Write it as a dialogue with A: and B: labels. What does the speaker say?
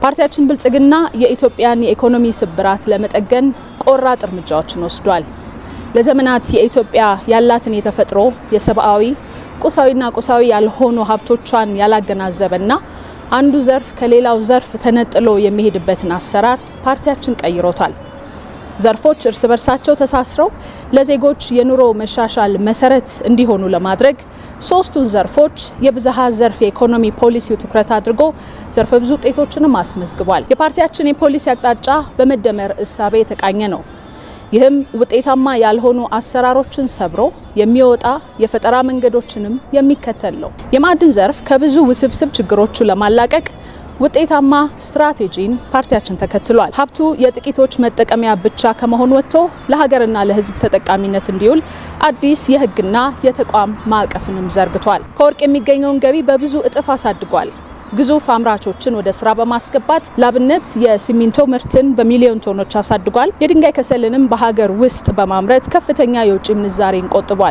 A: ፓርቲያችን ብልጽግና የኢትዮጵያን የኢኮኖሚ ስብራት ለመጠገን ቆራጥ እርምጃዎችን ወስዷል። ለዘመናት የኢትዮጵያ ያላትን የተፈጥሮ የሰብአዊ ቁሳዊና ቁሳዊ ያልሆኑ ሀብቶቿን ያላገናዘበና አንዱ ዘርፍ ከሌላው ዘርፍ ተነጥሎ የሚሄድበትን አሰራር ፓርቲያችን ቀይሮታል። ዘርፎች እርስ በርሳቸው ተሳስረው ለዜጎች የኑሮ መሻሻል መሰረት እንዲሆኑ ለማድረግ ሶስቱን ዘርፎች የብዝሃ ዘርፍ የኢኮኖሚ ፖሊሲው ትኩረት አድርጎ ዘርፈ ብዙ ውጤቶችንም አስመዝግቧል። የፓርቲያችን የፖሊሲ አቅጣጫ በመደመር እሳቤ የተቃኘ ነው። ይህም ውጤታማ ያልሆኑ አሰራሮችን ሰብሮ የሚወጣ የፈጠራ መንገዶችንም የሚከተል ነው። የማዕድን ዘርፍ ከብዙ ውስብስብ ችግሮቹ ለማላቀቅ ውጤታማ ስትራቴጂን ፓርቲያችን ተከትሏል። ሀብቱ የጥቂቶች መጠቀሚያ ብቻ ከመሆን ወጥቶ ለሀገርና ለሕዝብ ተጠቃሚነት እንዲውል አዲስ የሕግና የተቋም ማዕቀፍንም ዘርግቷል። ከወርቅ የሚገኘውን ገቢ በብዙ እጥፍ አሳድጓል። ግዙፍ አምራቾችን ወደ ስራ በማስገባት ላብነት የሲሚንቶ ምርትን በሚሊዮን ቶኖች አሳድጓል። የድንጋይ ከሰልንም በሀገር ውስጥ በማምረት ከፍተኛ የውጭ ምንዛሬን ቆጥቧል።